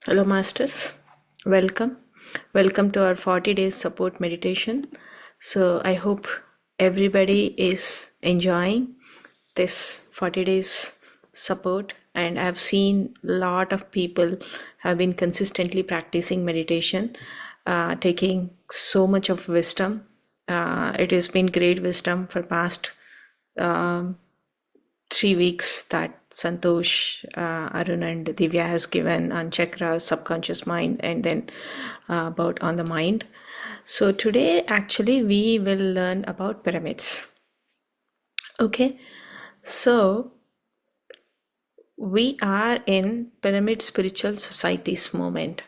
Hello, Masters. Welcome. Welcome to our 40 days support meditation. So, I hope everybody is enjoying this 40 days support. And I've seen a lot of people have been consistently practicing meditation, taking so much of wisdom. It has been great wisdom for past um, 3 weeks that Santosh, Arun, and Divya has given on chakras, subconscious mind, and then about on the mind. So today, actually, we will learn about pyramids. Okay, so we are in Pyramid Spiritual Societies movement.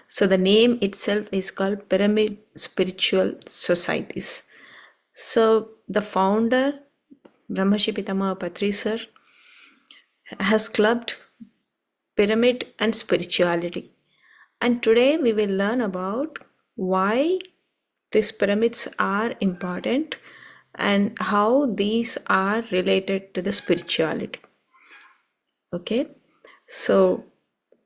So the name itself is called Pyramid Spiritual Societies. So the founder, Brahmashi Pitama Patriji sir, has clubbed pyramid and spirituality. And today we will learn about why these pyramids are important and how these are related to the spirituality. Okay, so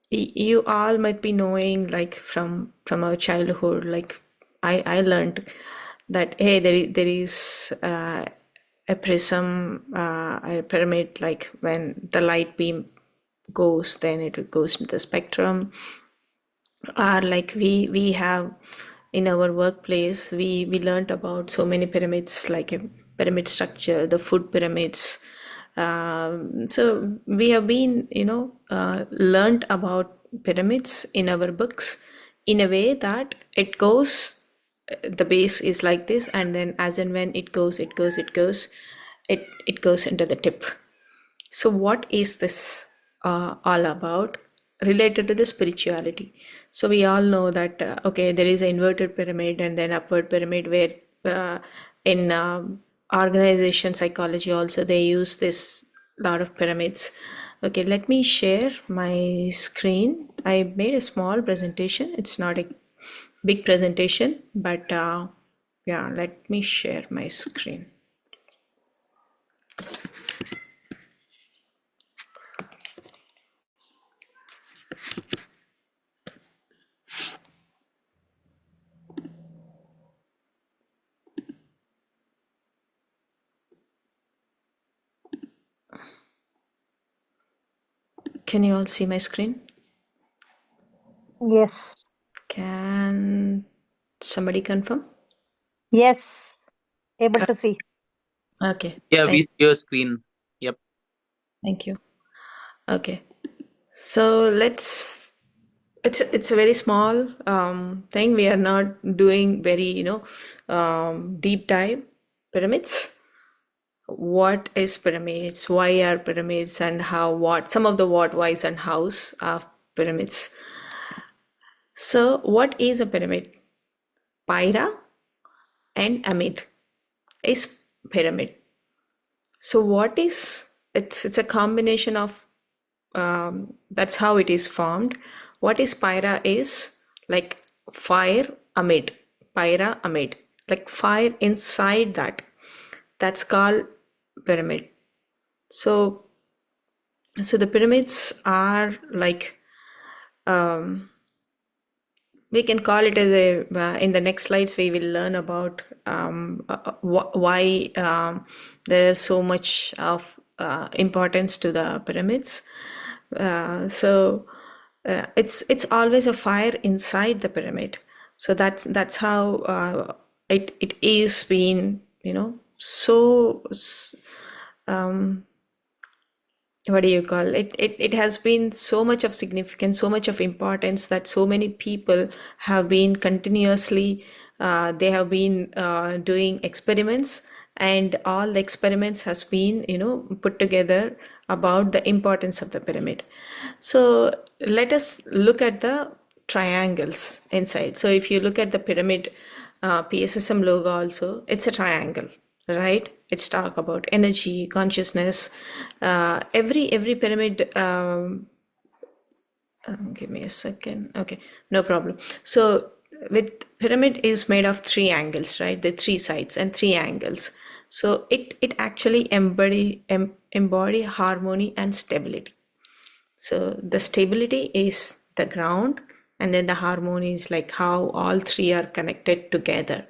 you all might be knowing, like from our childhood, like I learned that hey, there is a prism, a pyramid. Like when the light beam goes, then it goes into the spectrum. Or like we have in our workplace, we learned about so many pyramids, like a pyramid structure, the food pyramids. So we have been, learned about pyramids in our books in a way that it goes, the base is like this, and then as and when it goes into the tip. So what is this all about related to the spirituality? So we all know that okay, there is an inverted pyramid and then upward pyramid, where in organization psychology also they use this lot of pyramids. Okay, let me share my screen. I made a small presentation. It's not a big presentation, but yeah, let me share my screen. Can you all see my screen? Yes. Can somebody confirm? Yes. Able to see. Okay. Yeah, we see your screen. Yep. Thank you. Okay. So it's a very small thing. We are not doing very, deep dive pyramids. What is pyramids? Why are pyramids? And how, what, some of the what, whys, and hows of pyramids. So what is a pyramid? Pyra and amid is pyramid. So what is, it's a combination of that's how it is formed. What is pyra is like fire amid, pyra amid, like fire inside that. That's called pyramid. So the pyramids are like, we can call it as a in the next slides we will learn about why there is so much of importance to the pyramids. It's always a fire inside the pyramid. So that's how it is being, so what do you call it? It has been so much of significance, so much of importance, that so many people have been continuously they have been doing experiments, and all the experiments has been, put together about the importance of the pyramid. So let us look at the triangles inside. So if you look at the pyramid PSSM logo also, it's a triangle, right? It's talk about energy, consciousness. Every pyramid. Give me a second. Okay, no problem. So with pyramid is made of three angles, right? The three sides and three angles. So it actually embody harmony and stability. So the stability is the ground, and then the harmony is like how all three are connected together.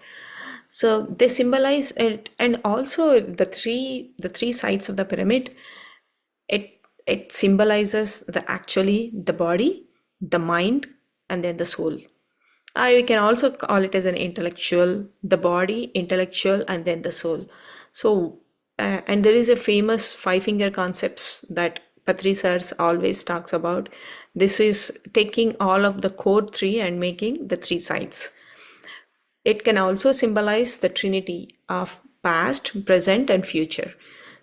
So they symbolize it, and also the three sides of the pyramid. It symbolizes the body, the mind, and then the soul. Or we can also call it as an intellectual, the body, intellectual, and then the soul. So, and there is a famous five finger concepts that Patri Sirs always talks about. This is taking all of the core three and making the three sides. It can also symbolize the trinity of past, present, and future.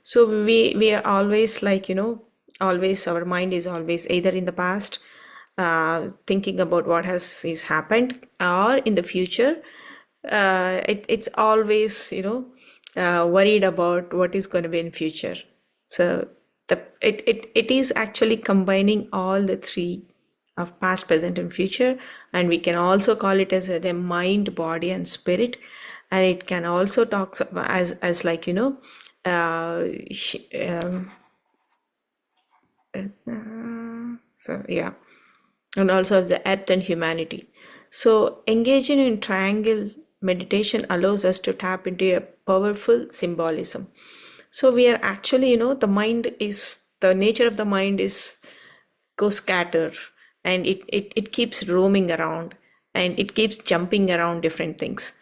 So we are always like, always our mind is always either in the past, thinking about what has is happened, or in the future. It's always, worried about what is going to be in future. So it is actually combining all the three of past, present, and future. And we can also call it as a mind, body, and spirit. And it can also talk as like, so yeah, and also of the earth and humanity. So engaging in triangle meditation allows us to tap into a powerful symbolism. So we are actually, the nature of the mind is go scatter, and it keeps roaming around, and it keeps jumping around different things.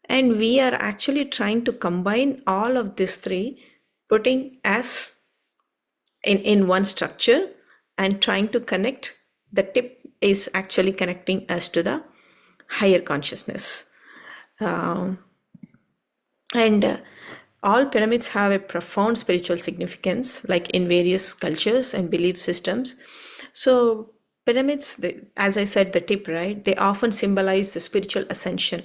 And we are actually trying to combine all of these three, putting us in one structure and trying to connect. The tip is actually connecting us to the higher consciousness. Um, and all pyramids have a profound spiritual significance, like in various cultures and belief systems. So pyramids, as I said, the tip, right, they often symbolize the spiritual ascension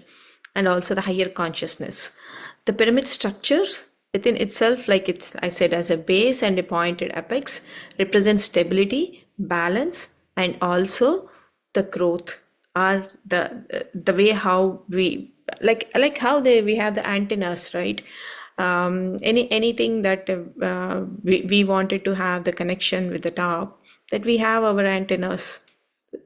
and also the higher consciousness. The pyramid structures within itself, like it's, I said, as a base and a pointed apex, represents stability, balance, and also the growth, or the way how we like how we have the antennas, right? Anything that we wanted to have the connection with the top, that we have our antennas.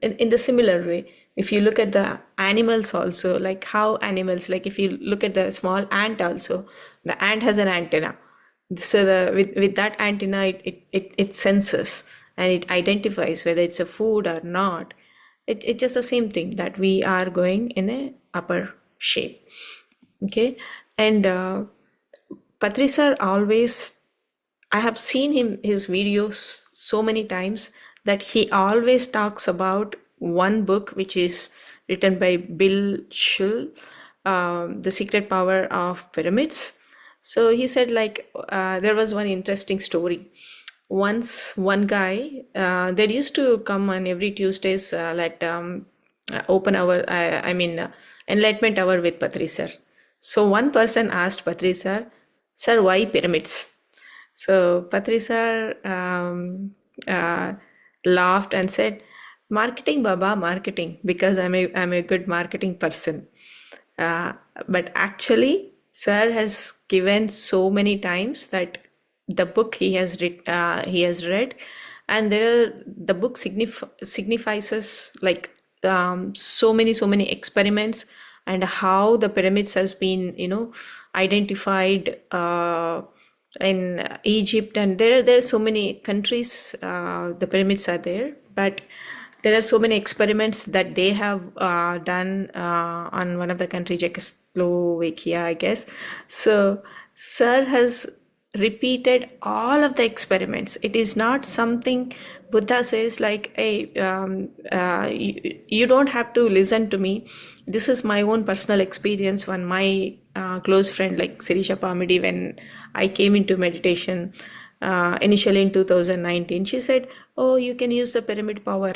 In the similar way, if you look at the animals also, like how animals, like if you look at the small ant also, the ant has an antenna. So with that antenna, it senses and it identifies whether it's a food or not. It's just the same thing, that we are going in a upper shape. Okay. And Patri sir always, I have seen his videos so many times, that he always talks about one book which is written by Bill Shull, The Secret Power of Pyramids. So he said, like, there was one interesting story. Once one guy, there used to come on every Tuesdays, open hour, enlightenment hour with Patri sir. So one person asked Patri sir, why pyramids? So Patri sir laughed and said, "Marketing, Baba, marketing, because I'm a good marketing person." Uh, but actually, sir has given so many times that the book he has read, and the book signifies us like so many experiments, and how the pyramids has been identified in Egypt, and there are so many countries the pyramids are there, but there are so many experiments that they have done on one of the country, Czechoslovakia, I guess. So sir has repeated all of the experiments. It is not something Buddha says like, hey, you don't have to listen to me. This is my own personal experience. When my close friend like Sirisha Pamidi, when I came into meditation initially in 2019, she said, oh, you can use the pyramid power.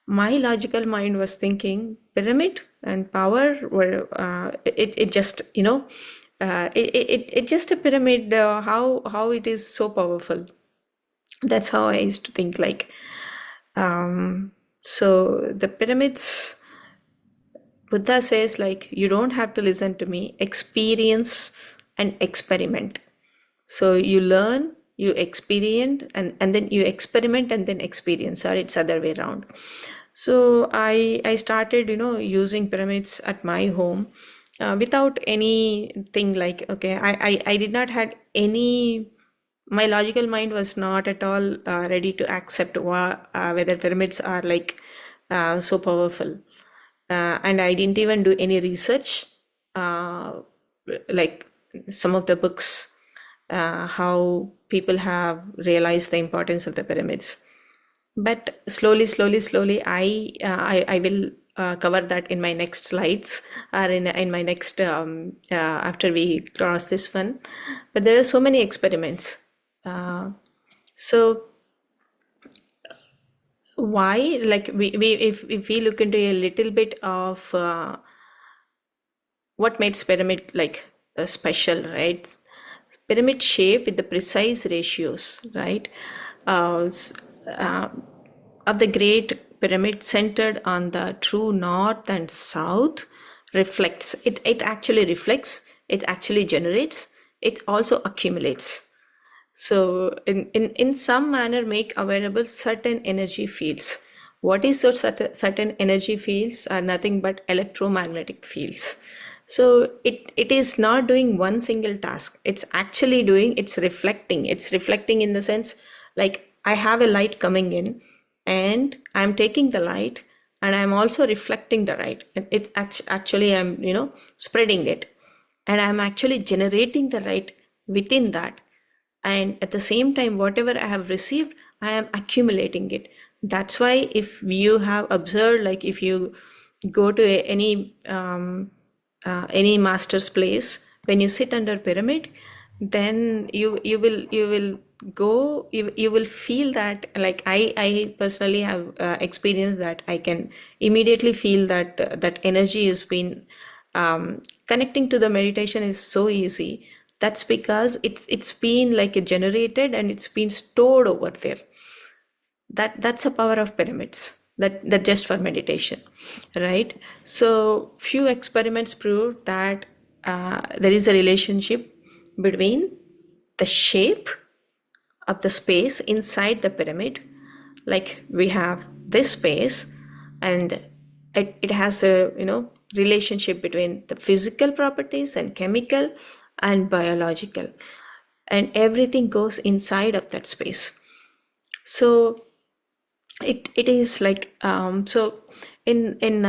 My logical mind was thinking pyramid and power were it just it just a pyramid, how it is so powerful. That's how I used to think, like, so the pyramids, Buddha says, like, you don't have to listen to me, experience and experiment. So you learn, you experience, and then you experiment and then experience, or it's other way around. So I started, using pyramids at my home without anything like, okay, I did not had any, my logical mind was not at all ready to accept whether pyramids are like so powerful. And I didn't even do any research, uh, like some of the books, how people have realized the importance of the pyramids. But slowly, I will cover that in my next slides, or in my next after we cross this one. But there are so many experiments. So why, like we if we look into a little bit of what makes pyramid like special, right? Pyramid shape with the precise ratios, right? Uh, s- uh, of the Great Pyramid centered on the true north and south reflects it. It actually reflects. It actually generates. It also accumulates. So in some manner make available certain energy fields. What is those certain energy fields are nothing but electromagnetic fields. So it is not doing one single task. It's actually doing, it's reflecting. It's reflecting in the sense like I have a light coming in and I'm taking the light and I'm also reflecting the light. And it's actually I'm, spreading it. And I'm actually generating the light within that, and at the same time whatever I have received I am accumulating it. That's why if you have observed, like if you go to any master's place, when you sit under pyramid, then you will go, you will feel that, like I personally have experienced that. I can immediately feel that that energy has been connecting to the meditation is so easy. That's because it's been like generated and it's been stored over there. That's a power of pyramids, that just for meditation, right? So few experiments prove that there is a relationship between the shape of the space inside the pyramid. Like we have this space, and it has a relationship between the physical properties and chemical and biological, and everything goes inside of that space. So it is like so in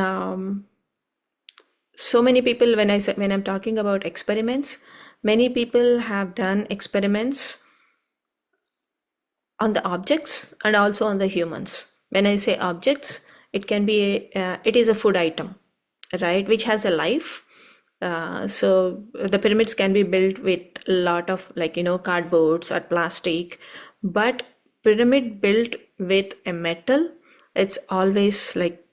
so many people, when I'm talking about experiments, many people have done experiments on the objects and also on the humans. When I say objects, it can be it is a food item, right, which has a life. So the pyramids can be built with a lot of, like, cardboards or plastic, but pyramid built with a metal, it's always like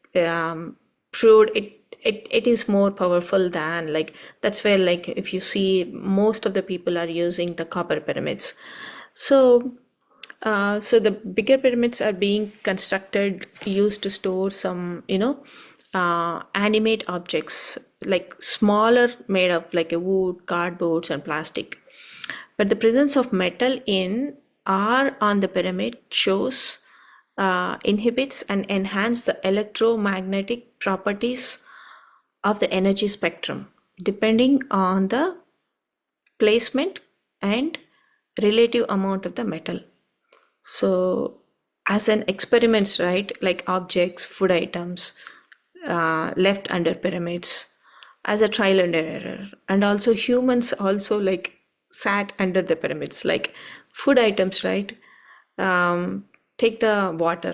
proved it is more powerful than, like, that's where, like, if you see most of the people are using the copper pyramids. So so the bigger pyramids are being constructed, used to store some, animate objects, like smaller, made of like a wood, cardboards, and plastic. But the presence of metal in or on the pyramid shows inhibits and enhance the electromagnetic properties of the energy spectrum, depending on the placement and relative amount of the metal. So, as an experiments, right, like objects, food items, left under pyramids, as a trial and error, and also humans also like sat under the pyramids, like food items, right? Take the water.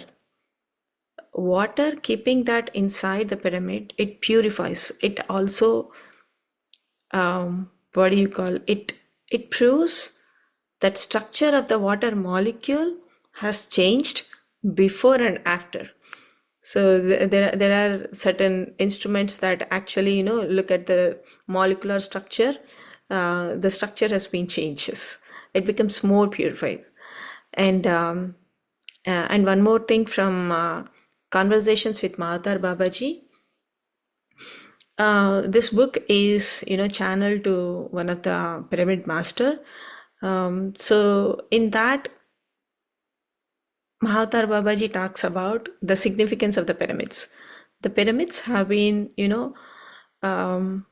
Water, keeping that inside the pyramid, it purifies. It also, what do you call it? It proves that structure of the water molecule has changed before and after. So there are certain instruments that actually look at the molecular structure. The structure has been changes. It becomes more purified. And one more thing from conversations with Mahathir Babaji. This book is channeled to one of the pyramid master. So in that, Mahatar Babaji talks about the significance of the pyramids. The pyramids have been, um,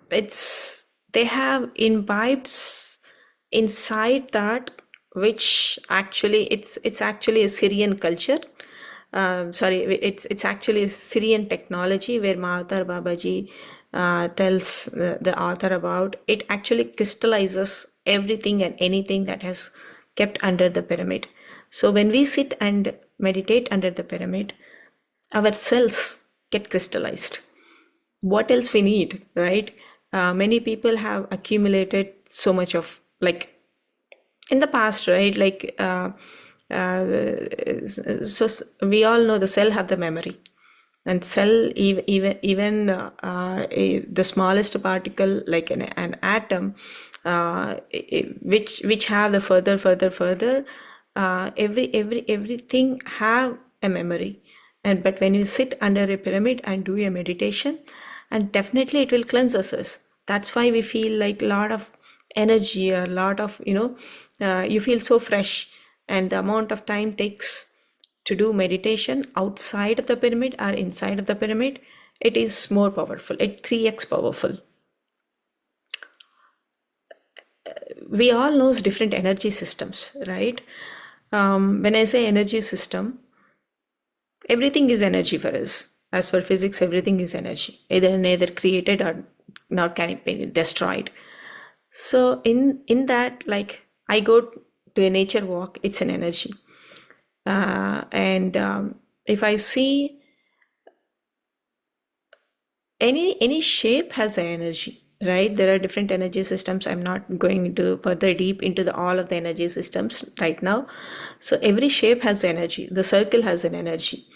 it's they have imbibed inside that, which actually it's actually a Syrian culture. Sorry, it's actually a Syrian technology where Mahatar Babaji tells the author about. It actually crystallizes everything and anything that has kept under the pyramid. So when we sit and meditate under the pyramid, our cells get crystallized. What else we need, right? Many people have accumulated so much of, like, in the past, right? Like, so we all know the cell have the memory, and cell the smallest particle, like an atom, which have the further, everything have a memory. And but when you sit under a pyramid and do a meditation, and definitely it will cleanse us. That's why we feel like a lot of energy, a lot of, you feel so fresh. And the amount of time takes to do meditation outside of the pyramid or inside of the pyramid, it is more powerful. It 3x powerful. We all knows different energy systems, right? When I say energy system, everything is energy for us. As per physics, everything is energy, either created or not can it be destroyed. So in that, like, I go to a nature walk, it's an energy. And if I see any shape has an energy, right? There are different energy systems. I'm not going into further deep into all of the energy systems right now. So every shape has energy. The circle has an energy.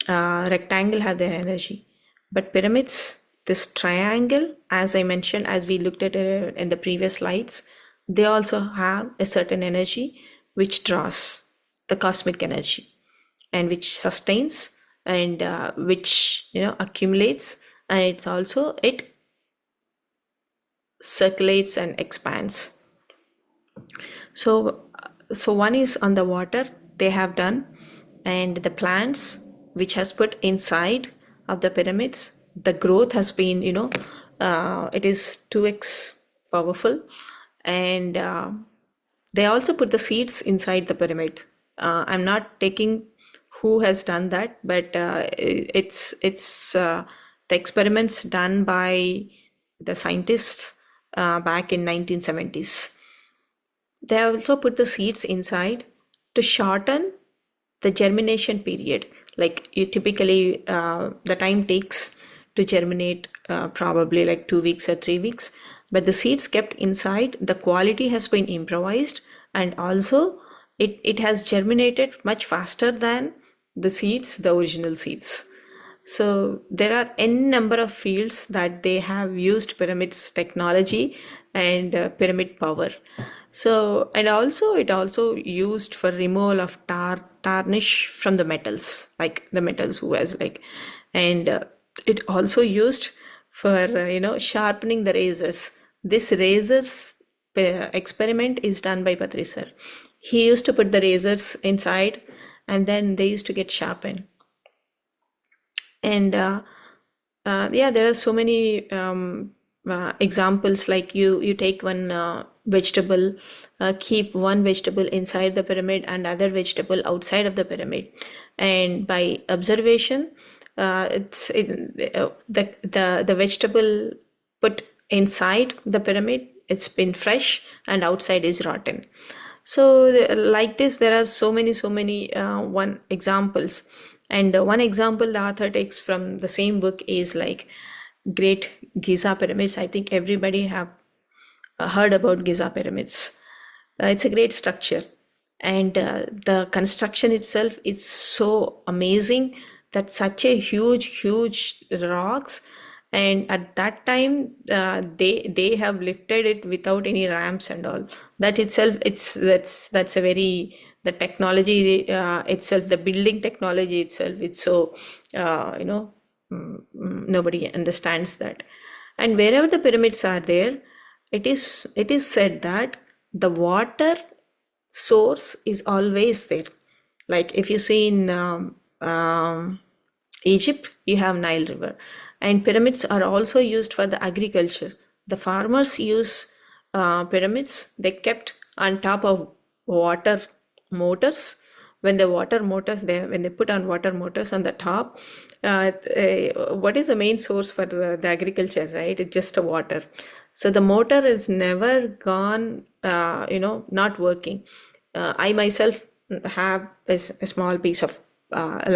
Rectangle have their energy. But pyramids, this triangle, as I mentioned, as we looked at it in the previous slides, they also have a certain energy which draws the cosmic energy, and which sustains, and which accumulates, and it's also it circulates and expands. So one is on the water they have done, and the plants which has put inside of the pyramids, the growth has been, it is 2x powerful. And they also put the seeds inside the pyramid. I'm not taking who has done that, but it's the experiments done by the scientists back in 1970s. They also put the seeds inside to shorten the germination period. Like, you typically, the time takes to germinate probably like 2 weeks or 3 weeks, but the seeds kept inside, the quality has been improvised, and also it has germinated much faster than the original seeds. So there are n number of fields that they have used pyramids technology and pyramid power. So, and also it also used for removal of tarnish from the metals, like the metals who has like, and it also used for sharpening the razors. This razors experiment is done by Patriji sir. He used to put the razors inside, and then they used to get sharpened. And yeah, there are so many examples. Like, you take one vegetable, keep one vegetable inside the pyramid and other vegetable outside of the pyramid, and by observation, the vegetable put inside the pyramid, it's been fresh, and outside is rotten. So like this, there are so many one examples. And one example the author takes from the same book is like Great Giza pyramids. I think everybody have heard about Giza pyramids. It's a great structure, and the construction itself is so amazing, that such a huge rocks, and at that time they have lifted it without any ramps and all. That itself, that's a very, the technology itself, the building technology itself, it's so nobody understands that. And wherever the pyramids are there, it is said that the water source is always there. Like if you see in Egypt, you have Nile River. And pyramids are also used for the agriculture. The farmers use pyramids. They kept on top of water motors. When the water motors, when they put on water motors on the top, what is the main source for the agriculture, right? It's just a water. So the motor is never gone, not working. I myself have a small piece of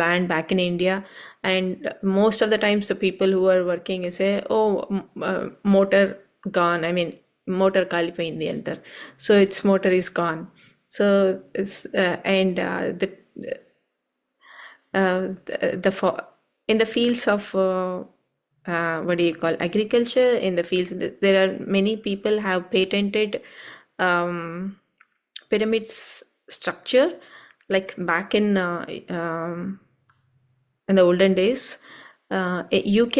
land back in India, and most of the times the people who are working say, "Oh, motor gone." I mean, motor kali poyindi antar. So its motor is gone. So it's and in the fields of what do you call agriculture, in the fields there are many people have patented pyramids structure, like back in the olden days. UK,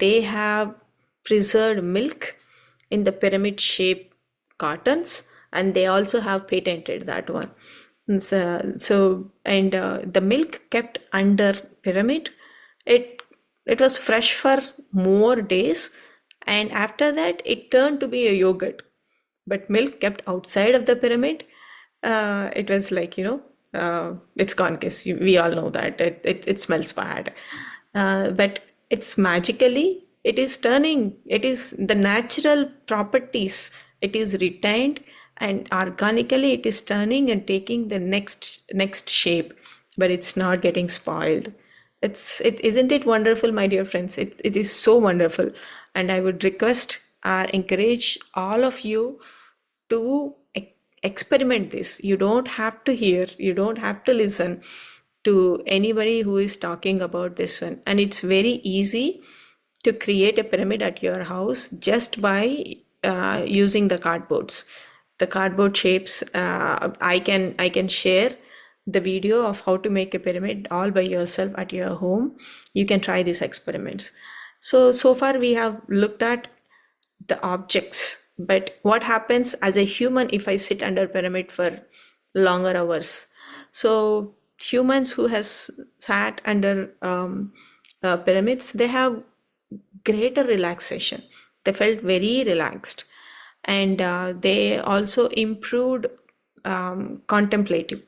they have preserved milk in the pyramid shaped cartons, and they also have patented that one. The milk kept under pyramid, it it was fresh for more days, and after that it turned to be a yogurt. But milk kept outside of the pyramid, it was like, it's gone case. We all know that it smells bad. But it's magically, it is turning, it is the natural properties, it is retained, and organically it is turning and taking the next shape, but it's not getting spoiled. Isn't it wonderful, my dear friends? It is so wonderful. And I would request or encourage all of you to experiment this. You don't have to hear, you don't have to listen to anybody who is talking about this one. And it's very easy to create a pyramid at your house just by using the cardboards, the cardboard shapes. I can share the video of how to make a pyramid all by yourself at your home. You can try these experiments. So far we have looked at the objects, but what happens as a human if I sit under pyramid for longer hours? So humans who has sat under pyramids, they have greater relaxation. They felt very relaxed, and they also improved contemplative.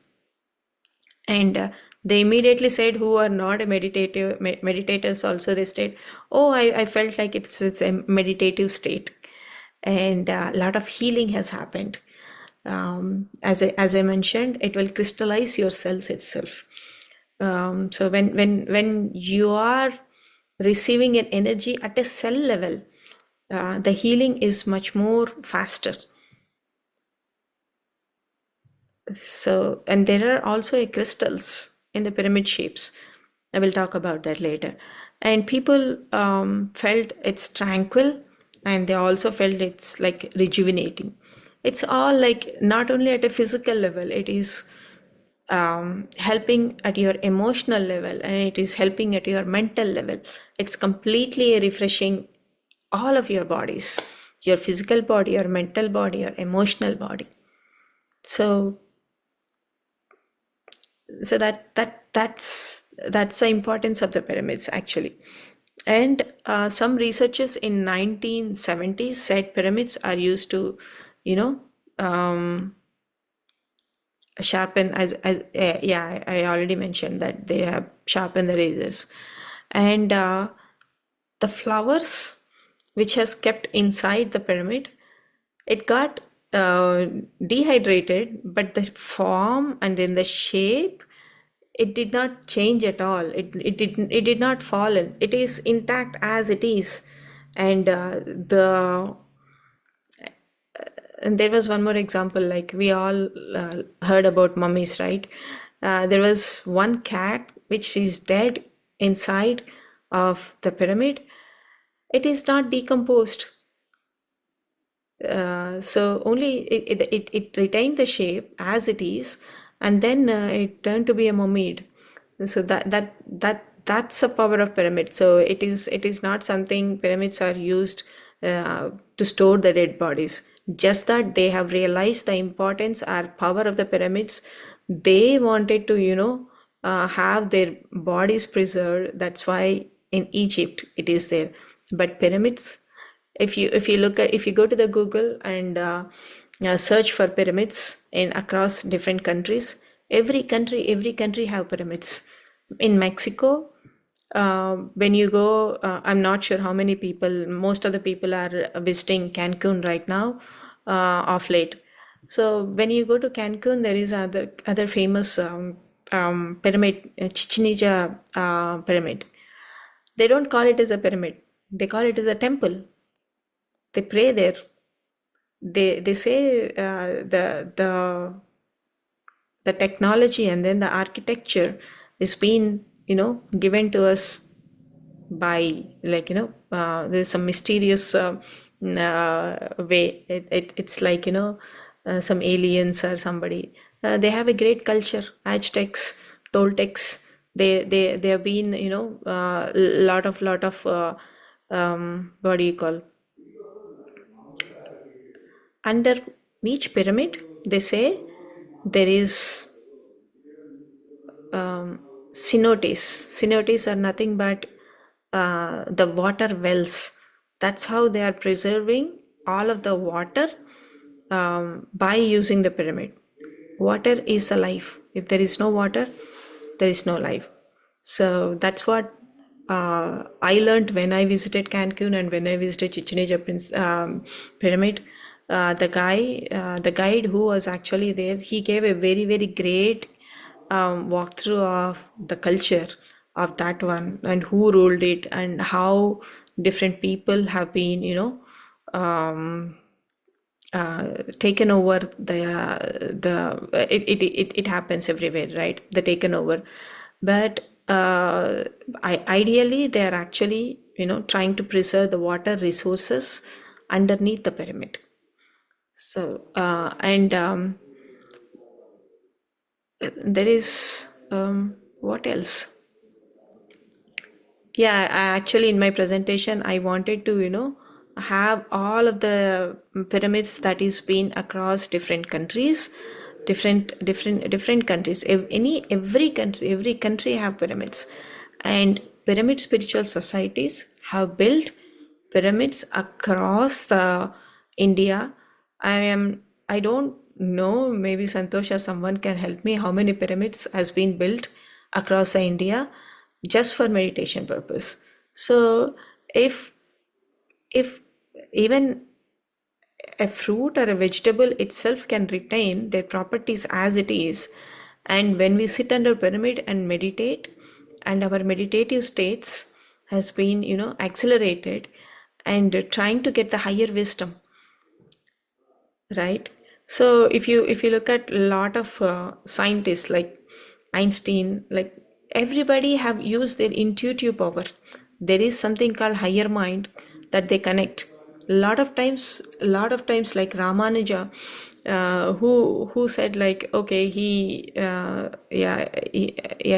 And they immediately said, who are not a meditators also, they said, oh, I felt like it's a meditative state. And a lot of healing has happened. As I mentioned, it will crystallize your cells itself. So when you are receiving an energy at a cell level, the healing is much more faster. So, and there are also crystals in the pyramid shapes. I will talk about that later. And people felt it's tranquil, and they also felt it's like rejuvenating. It's all like not only at a physical level, it is helping at your emotional level, and it is helping at your mental level. It's completely refreshing all of your bodies, your physical body, your mental body, your emotional body. So that's the importance of the pyramids actually. And some researchers in 1970s said pyramids are used to, sharpen, yeah, I already mentioned that they have sharpened the razors. And the flowers which has kept inside the pyramid, it got dehydrated, but the form and then the shape, it did not change at all. It did not fallen. It is intact as it is. And and there was one more example, like we all heard about mummies, right? There was one cat which is dead inside of the pyramid. It is not decomposed. So only it retained the shape as it is, and then it turned to be a mummied. So that's the power of pyramid. So it is not something pyramids are used to store the dead bodies. Just that they have realized the importance or power of the pyramids They wanted to, have their bodies preserved. That's why in Egypt it is there. But pyramids, if you go to the Google and search for pyramids in across different countries, every country have pyramids. In Mexico, when you go, I'm not sure how many people, most of the people are visiting Cancun right now, off late. So when you go to Cancun, there is other famous pyramid, Chichen Itza pyramid. They don't call it as a pyramid. They call it as a temple. They pray there. They say the technology and then the architecture is being, given to us by, like, there's some mysterious way. It's like, some aliens or somebody. They have a great culture. Aztecs, Toltecs, they have been, lot of what do you call, under each pyramid, they say there is cenotes. Cenotes are nothing but the water wells. That's how they are preserving all of the water by using the pyramid. Water is the life. If there is no water, there is no life. So that's what I learned when I visited Cancun and when I visited Chichen Itza pyramid. The guide who was actually there, he gave a very, very great walkthrough of the culture of that one and who ruled it and how different people have been, taken over it happens everywhere, right? The taken over. But ideally they are actually, trying to preserve the water resources underneath the pyramid. So and there is what else? Yeah, actually in my presentation, I wanted to, have all of the pyramids that is been across different countries, different countries. Every country have pyramids, and pyramid spiritual societies have built pyramids across the India. I don't know, maybe Santosh or someone can help me how many pyramids has been built across the India just for meditation purpose. So if if even a fruit or a vegetable itself can retain their properties as it is, and when we sit under pyramid and meditate, and our meditative states has been, accelerated, and trying to get the higher wisdom, right? So if you look at a lot of scientists like Einstein, like everybody have used their intuitive power. There is something called higher mind that they connect. A lot of times like Ramanuja, who said, like, okay,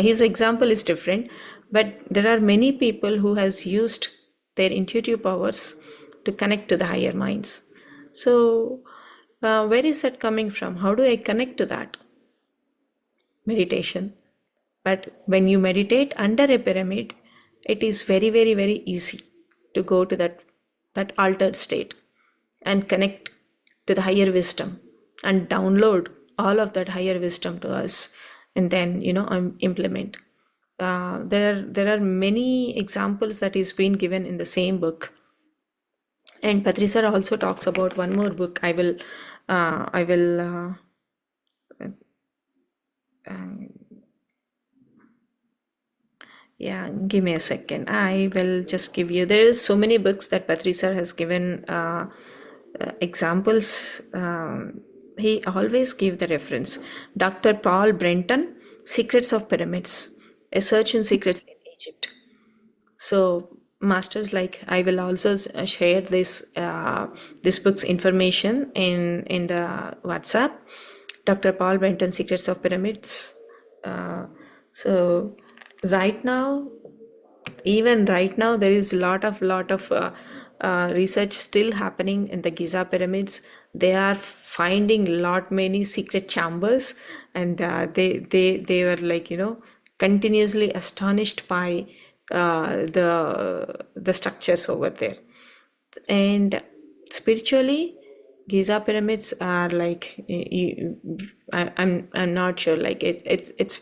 his example is different, but there are many people who has used their intuitive powers to connect to the higher minds. So where is that coming from? How do I connect to that? Meditation. But when you meditate under a pyramid, it is very, very, very easy to go to that altered state and connect to the higher wisdom and download all of that higher wisdom to us, and then, implement. There are many examples that is being given in the same book. And Patriji also talks about one more book. I will yeah, give me a second. I will just give you. There is so many books that Patriji has given examples. He always give the reference. Dr. Paul Brenton, Secrets of Pyramids, A Search in Secrets in Egypt. So masters, like, I will also share this book's information in the WhatsApp. Dr. Paul Brenton, Secrets of Pyramids. So right now, even right now, there is lot of research still happening in the Giza pyramids. They are finding lot many secret chambers, and they were like, continuously astonished by the structures over there. And spiritually, Giza pyramids are like, I'm not sure, like it's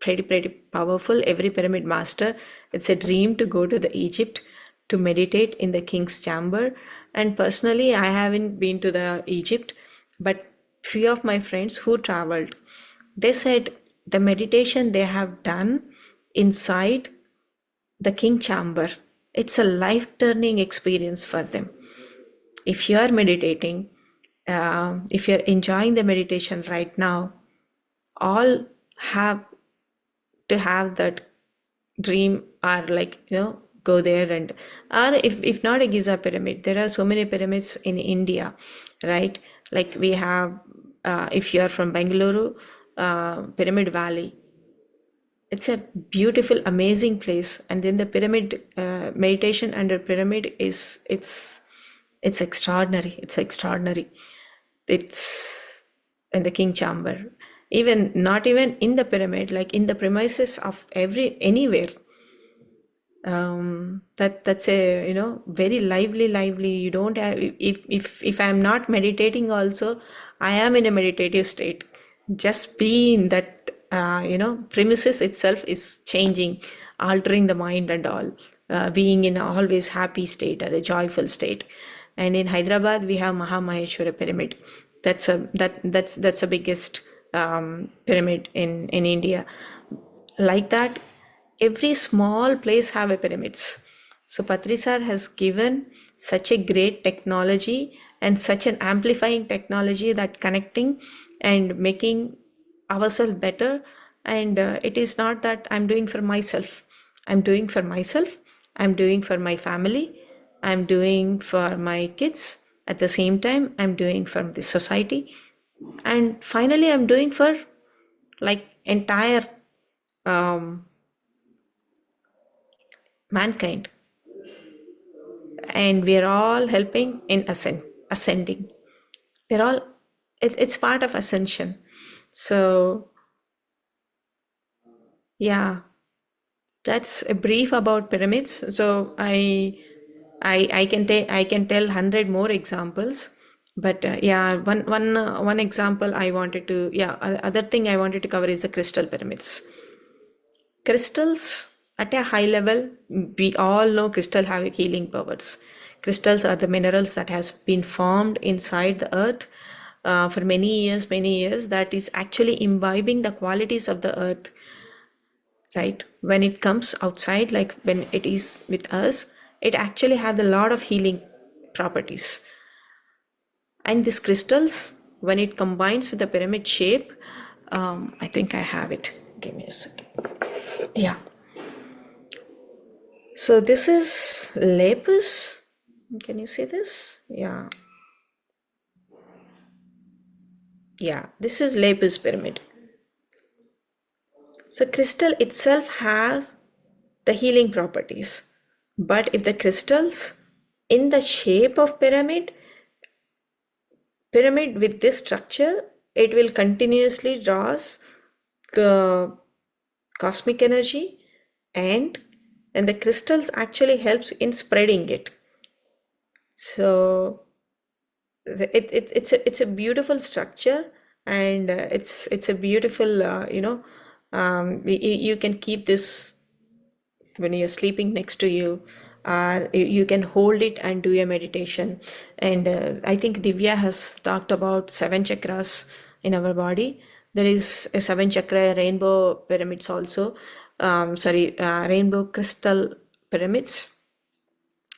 pretty powerful. Every pyramid master, it's a dream to go to the Egypt to meditate in the king's chamber. And personally, I haven't been to the Egypt, but few of my friends who traveled, they said the meditation they have done inside the king chamber, it's a life turning experience for them. If you are meditating, if you're enjoying the meditation right now, all have to have that dream, or like, go there. And or if not a Giza pyramid, there are so many pyramids in India, right? Like we have, if you are from Bengaluru, Pyramid Valley, it's a beautiful, amazing place. And then the pyramid, meditation under pyramid is, it's extraordinary. It's extraordinary. It's in the king chamber, even not even in the pyramid, like in the premises of anywhere. That's a, very lively. You don't have, if I'm not meditating also, I am in a meditative state. Just be in that, premises itself is changing, altering the mind and all, being in a always happy state or a joyful state. And in Hyderabad we have Mahamaheshwara pyramid. That's the biggest pyramid in India. Like that, every small place have a pyramids. So Patri sir has given such a great technology and such an amplifying technology, that connecting and making ourselves better. And it is not that I'm doing for myself. I'm doing for myself. I'm doing for my family. I'm doing for my kids. At the same time, I'm doing for the society. And finally, I'm doing for like entire mankind. And we're all helping in ascending. We're all, it's part of ascension. So yeah, that's a brief about pyramids. So I can tell 100 more examples, but yeah, one example I wanted to, other thing I wanted to cover is the crystal pyramids. Crystals at a high level, we all know crystal have healing powers. Crystals are the minerals that has been formed inside the earth for many years, that is actually imbibing the qualities of the earth, right? When it comes outside, like when it is with us, it actually has a lot of healing properties. And these crystals, when it combines with the pyramid shape, I think I have it. Give me a second. Yeah. So this is lapis. Can you see this? Yeah. Yeah, this is lapis pyramid. So crystal itself has the healing properties. But if the crystals in the shape of pyramid with this structure, it will continuously draws the cosmic energy, and the crystals actually helps in spreading it. So it's a beautiful structure, and it's a beautiful, you can keep this when you're sleeping next to you, or you can hold it and do a meditation. And I think Divya has talked about 7 chakras in our body. There is a 7 chakra rainbow pyramids also, rainbow crystal pyramids.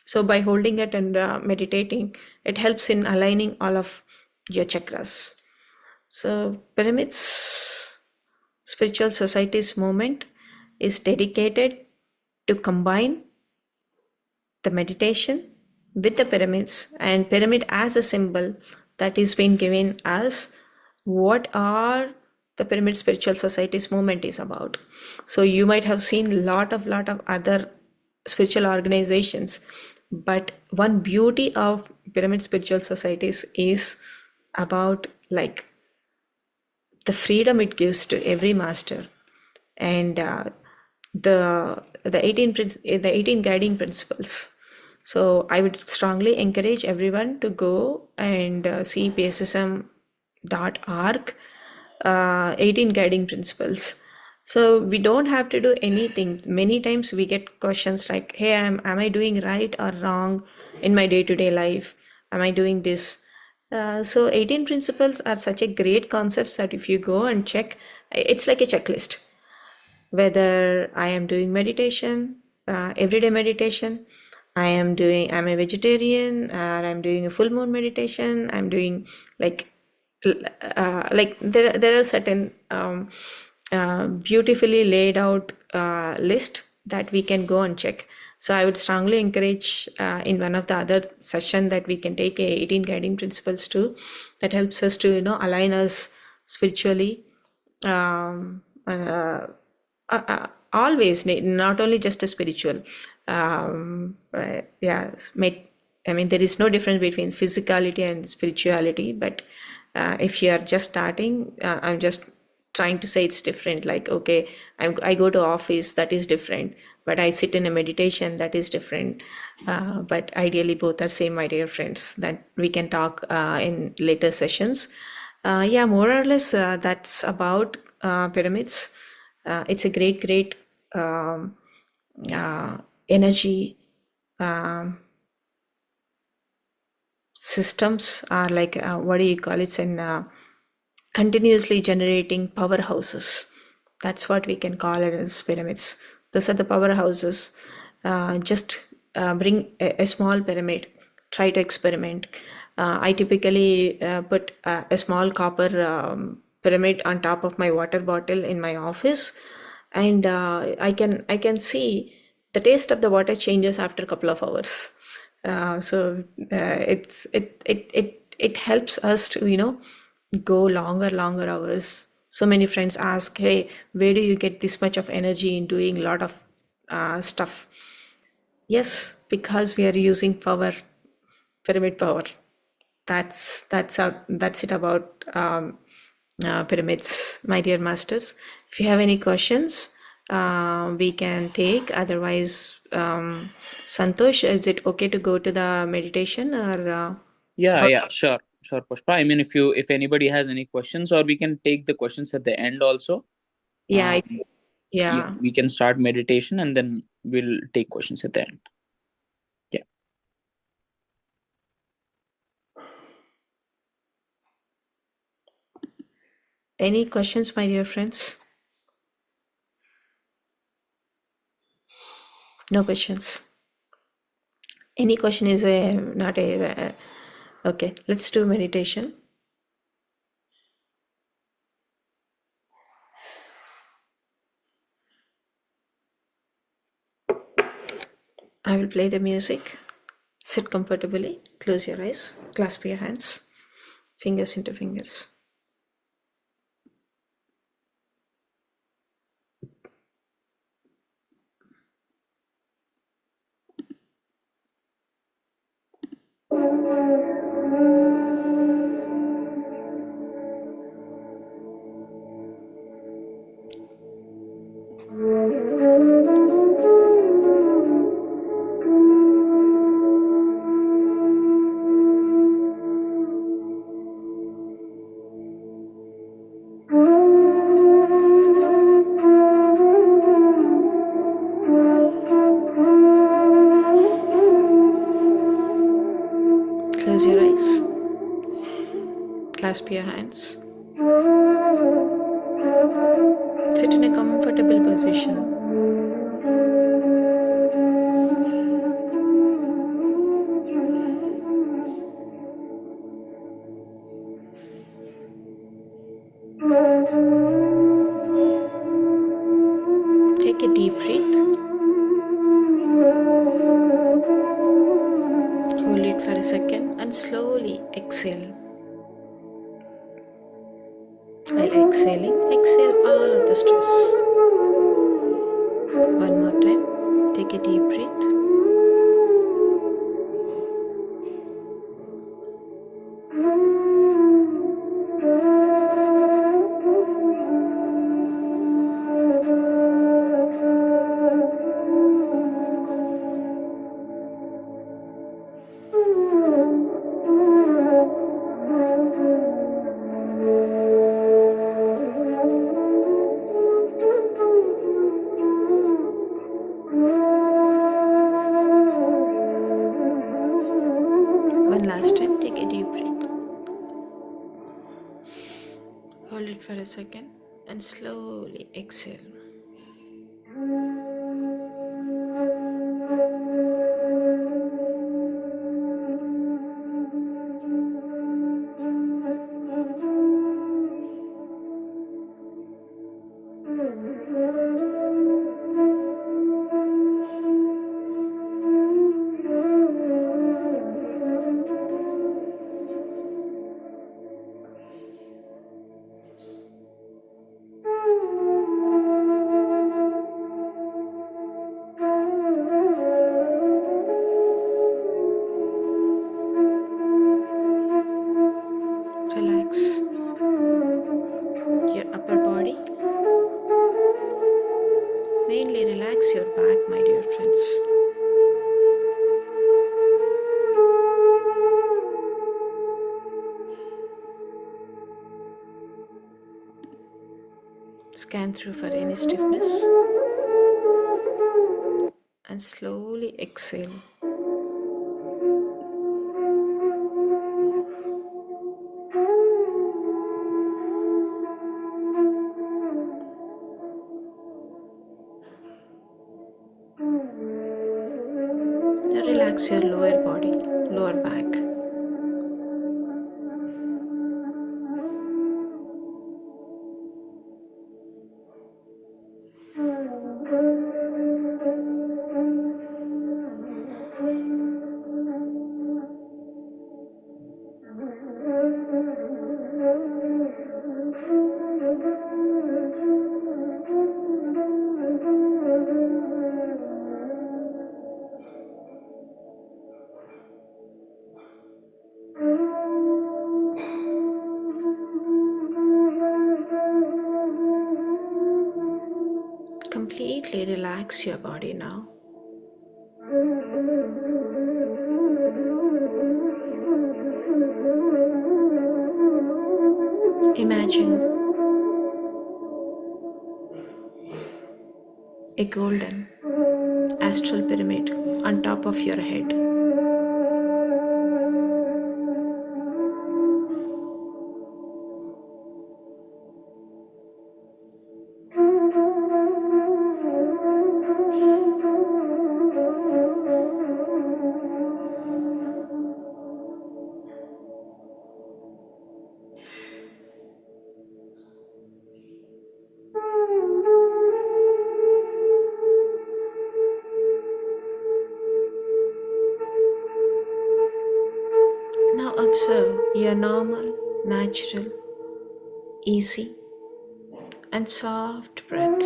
So by holding it and meditating, it helps in aligning all of your chakras. So pyramids spiritual societies movement is dedicated to combine the meditation with the pyramids, and pyramid as a symbol that is being given as what are the pyramid spiritual societies movement is about. So you might have seen lot of other spiritual organizations But one beauty of pyramid spiritual societies is about like the freedom it gives to every master, and the 18 guiding principles. So I would strongly encourage everyone to go and see PSSM.org, 18 guiding principles. So we don't have to do anything. Many times we get questions like, hey, am I doing right or wrong in my day-to-day life? Am I doing this? So 18 principles are such a great concepts that if you go and check, it's like a checklist. Whether I am doing meditation, everyday meditation, I'm a vegetarian, or I'm doing a full moon meditation, I'm doing like, there are certain beautifully laid out list that we can go and check. So I would strongly encourage in one of the other session that we can take a 18 guiding principles too. That helps us to align us spiritually, always, not only just a spiritual. Yeah, I mean, there is no difference between physicality and spirituality, but if you are just starting, I'm just trying to say it's different. Like, okay, I go to office, that is different, but I sit in a meditation, that is different. But ideally, both are same, my dear friends. That we can talk in later sessions. Yeah, more or less, that's about pyramids. It's a great um, energy systems, are like, what do you call it? It's in continuously generating powerhouses. That's what we can call it as pyramids. Those are the powerhouses. Just bring a small pyramid, try to experiment. I typically put a small copper pyramid on top of my water bottle in my office, and I can see the taste of the water changes after a couple of hours. It helps us to go longer hours. So many friends ask, hey, where do you get this much of energy in doing a lot of stuff? Yes, because we are using power, pyramid power. That's it about pyramids, my dear masters. If you have any questions, we can take. Otherwise, Santosh, is it okay to go to the meditation, or Yeah, sure, Pushpa. I mean, if anybody has any questions, or we can take the questions at the end also. yeah, Um, yeah, yeah. we can start meditation and then we'll take questions at the end. Yeah. Any questions, my dear friends? No questions. Any question is a not a okay. Let's do meditation. I will play the music. Sit comfortably. Close your eyes. Clasp your hands. Fingers into fingers. Close your eyes. Clasp your hands. Sit in a comfortable position. Take a deep breath. Hold it for a second and slowly exhale. While exhaling, exhale all of the stress. One more time. Take a deep breath. Hold it for a second and slowly exhale. Relax your upper body. Mainly relax your back, my dear friends. Scan through for any stiffness and slowly exhale. Now relax your lower body, lower back. Completely relax your body now. Imagine a golden astral pyramid on top of your head. Now observe your normal, natural, easy, and soft breath.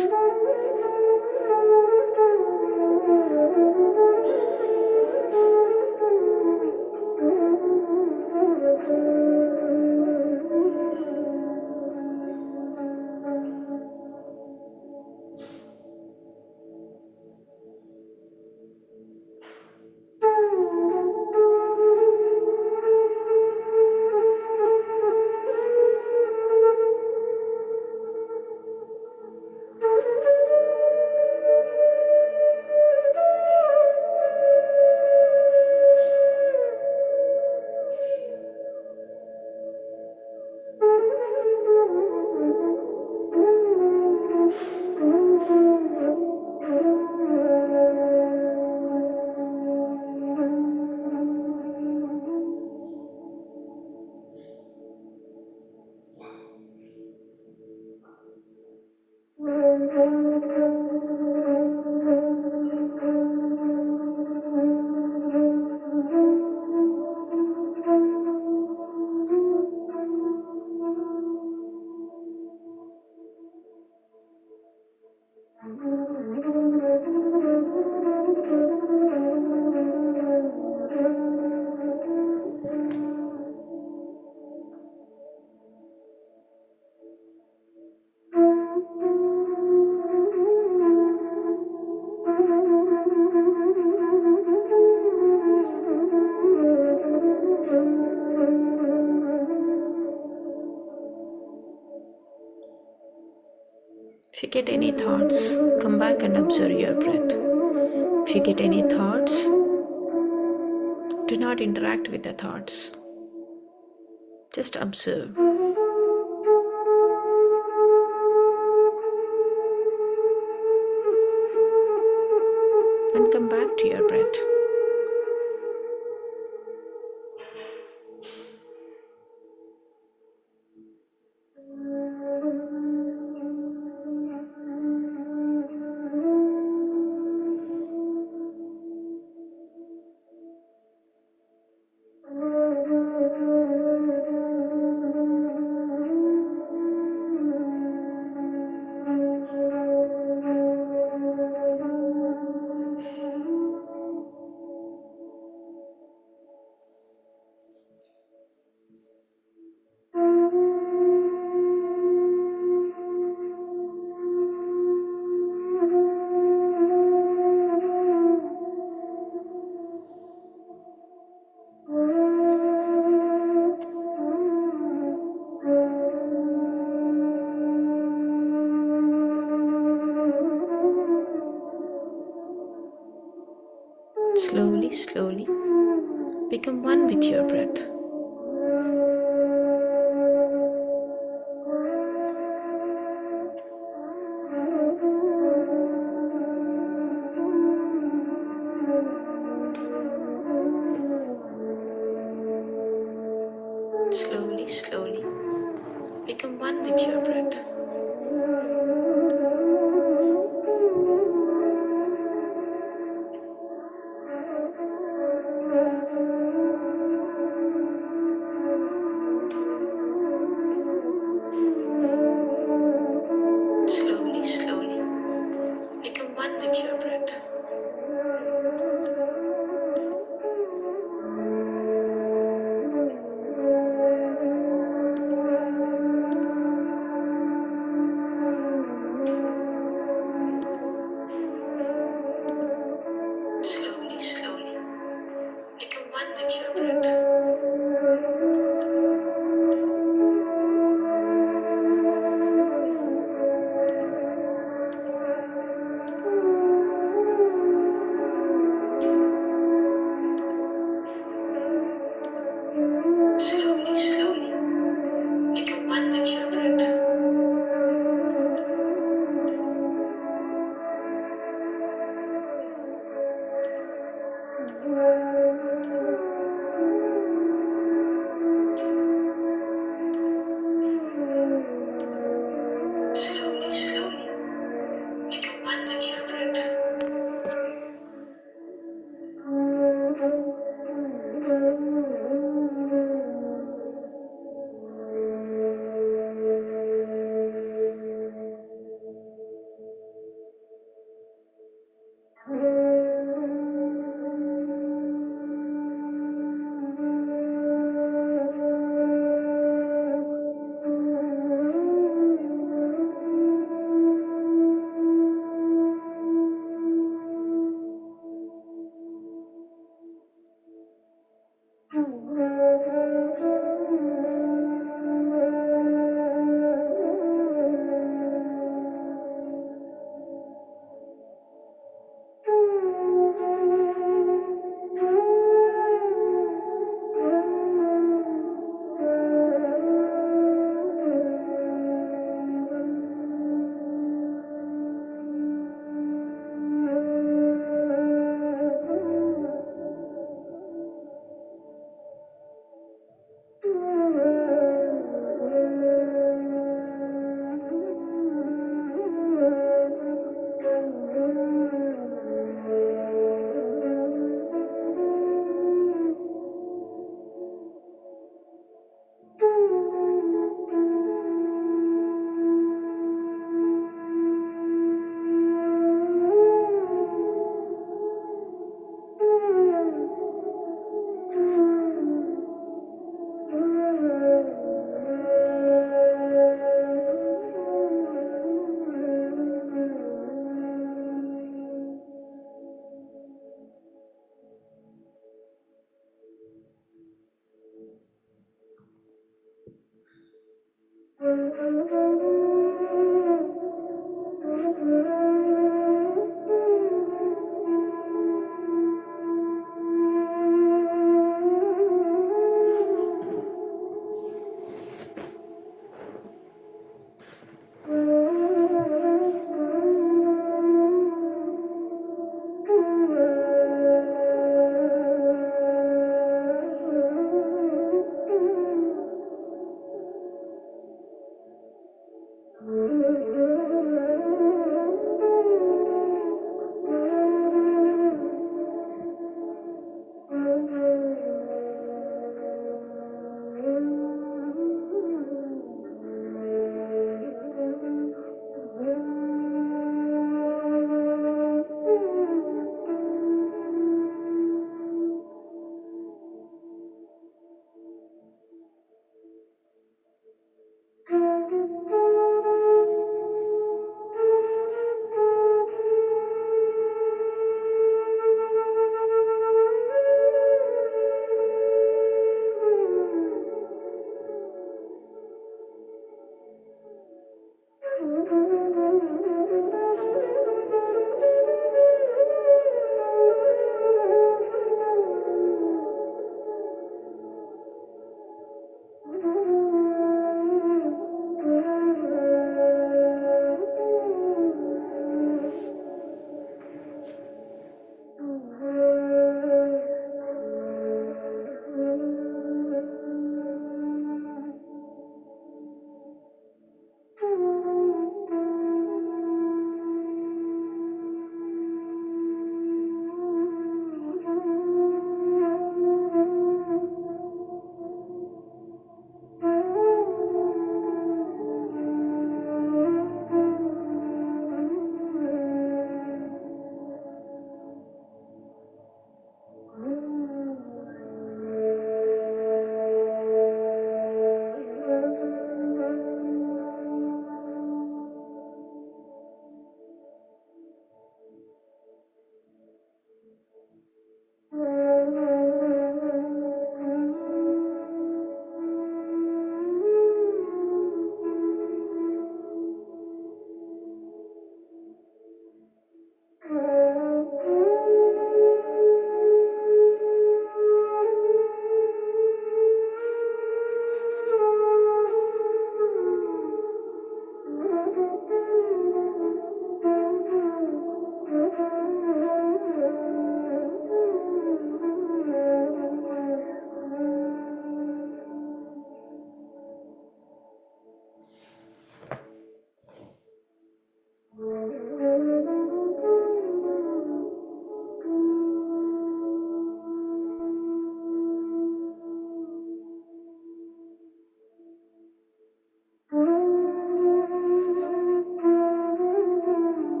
If you get any thoughts, come back and observe your breath. If you get any thoughts, do not interact with the thoughts. Just observe. and come back to your breath. Slowly, slowly, become one with your breath. Slowly, slowly, become one with your breath. Slowly, slowly, become one with your breath.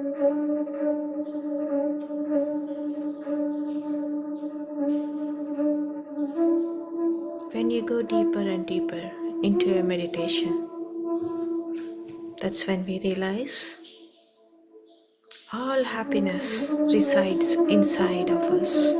When you go deeper and deeper into your meditation, that's when we realize all happiness resides inside of us.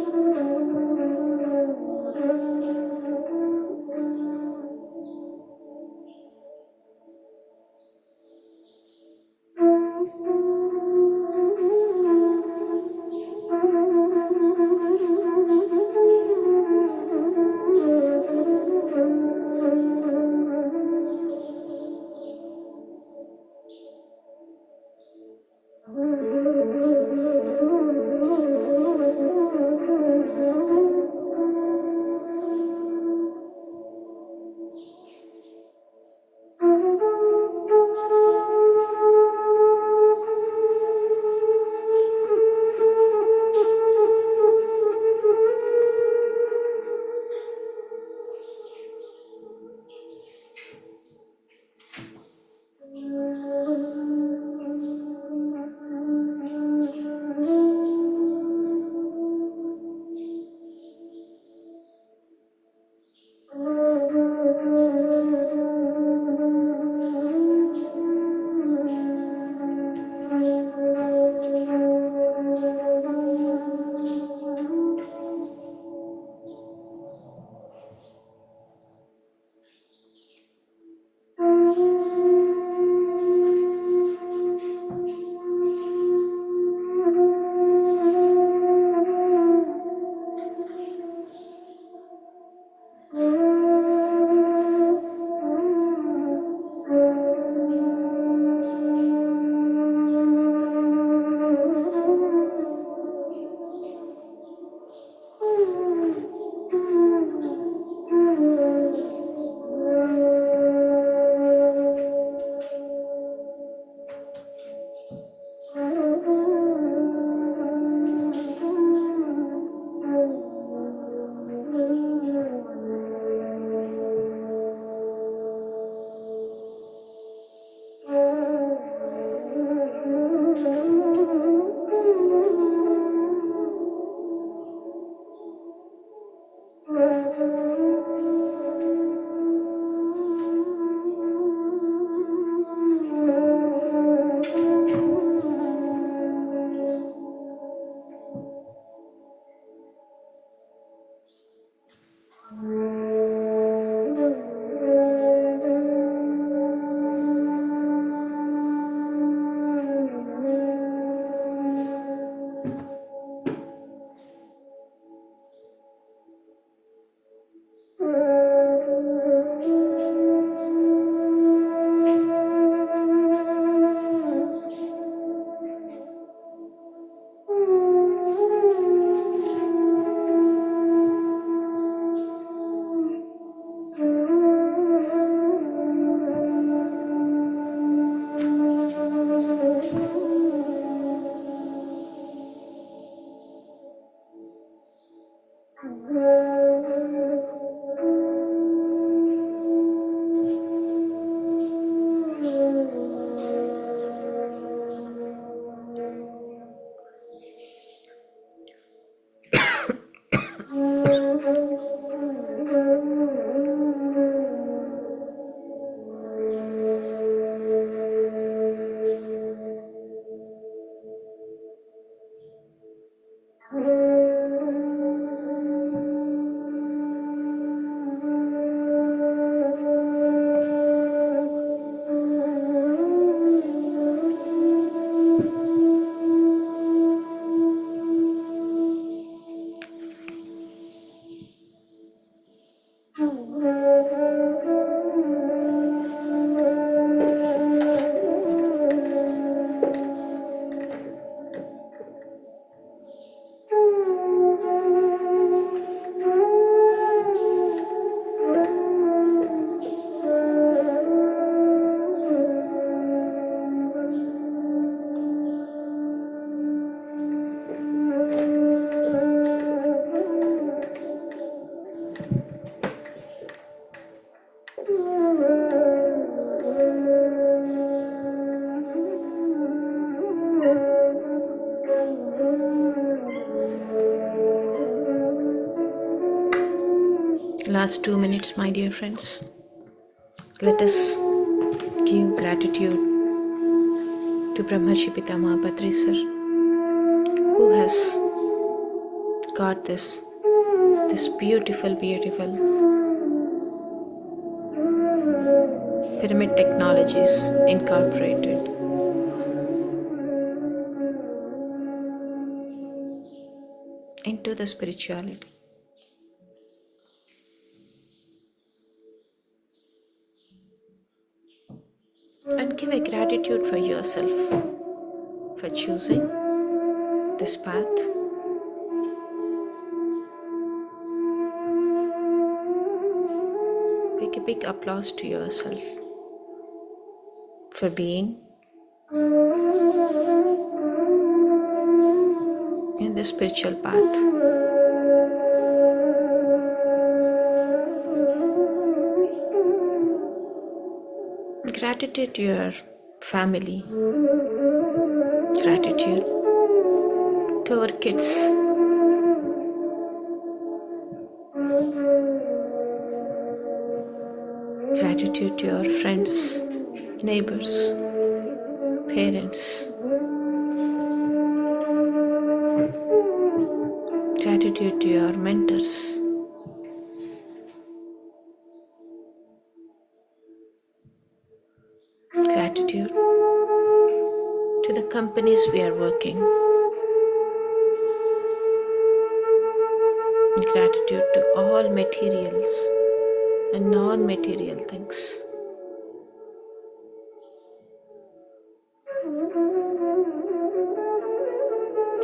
last 2 minutes, my dear friends, let us give gratitude to Brahmarshi Pitama Patriji sir, who has got this beautiful pyramid technologies incorporated into the spirituality. And give a gratitude for yourself for choosing this path. Make a big applause to yourself for being in the spiritual path. Gratitude to your family, gratitude to our kids, gratitude to your friends, neighbors, parents, gratitude to your mentors, gratitude to the companies we are working, gratitude to all materials and non-material things,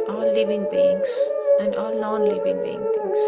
all living beings and all non-living being things.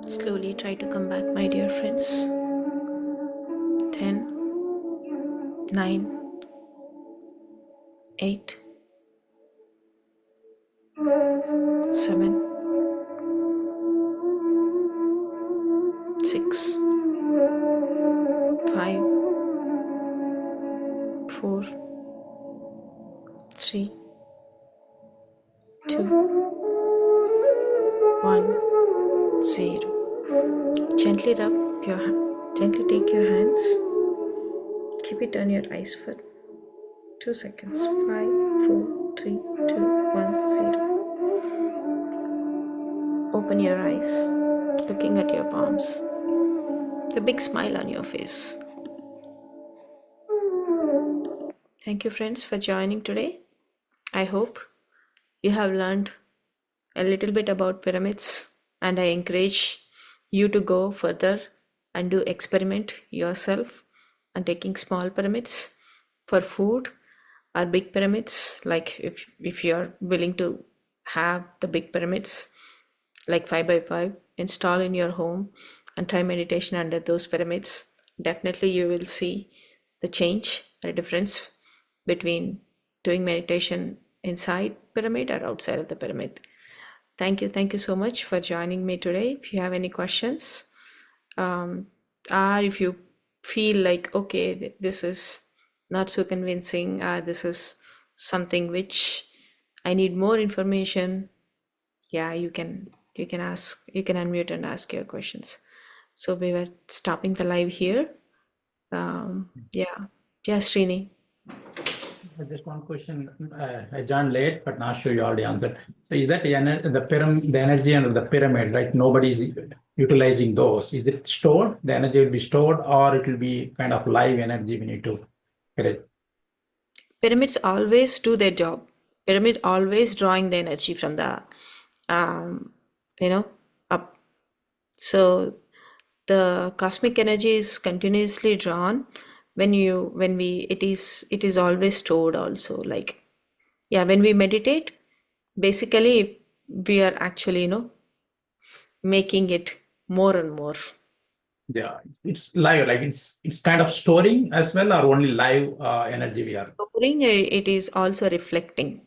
Slowly try to come back, my dear friends. 10, 9, 8, 7, 6, 5, 4, 3, 2, 1, 0. Gently gently take your hands. Keep it on your eyes for 2 seconds. 5, 4, 3, 2, 1, 0. Open your eyes, looking at your palms. The big smile on your face. Thank you, friends, for joining today. I hope you have learned a little bit about pyramids, and I encourage you to go further and do experiment yourself and taking small pyramids for food or big pyramids. Like if you're willing to have the big pyramids like 5 by 5 install in your home and try meditation under those pyramids, definitely you will see the change, the difference between doing meditation inside pyramid or outside of the pyramid. Thank you so much for joining me today. If you have any questions, or if you feel like, okay, this is not so convincing, or this is something which I need more information, yeah, you can ask, you can unmute and ask your questions. So we were stopping the live here. Yeah, yeah, Srini. Just one question. I joined late, but not sure you already answered. So is that the pyramid, the energy under the pyramid, right? Nobody's utilizing those. Is it stored? The energy will be stored, or it will be kind of live energy we need to get it? Pyramids always do their job. Pyramid always drawing the energy from the um, up. So the cosmic energy is continuously drawn when we it is always stored also. Like, yeah, when we meditate, basically we are actually making it more and more. Yeah, it's live, like it's kind of storing as well, or only live energy we are. Storing, it is also reflecting.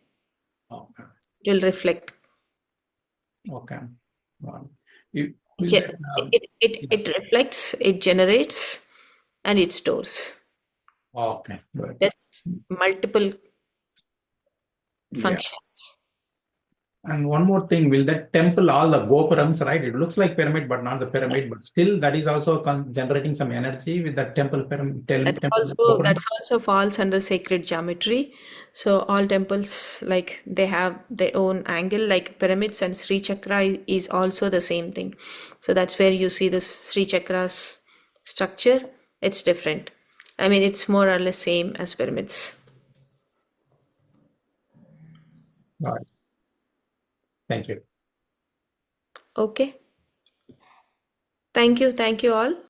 Okay. It will reflect. Okay. You, will Ge- that, it reflects, it generates, and it stores. okay, good. There's multiple Yeah. functions. And one more thing, will that temple, all the gopurams, right? It looks like pyramid, but not the pyramid, but still that is also generating some energy with that temple pyramid, temple That gopuram. also falls under sacred geometry. So all temples, like, they have their own angle, like pyramids, and Sri Chakra is also the same thing. So that's where you see the Sri Chakra's structure. It's different. I mean, it's more or less same as pyramids. All right. Thank you. Okay. Thank you all.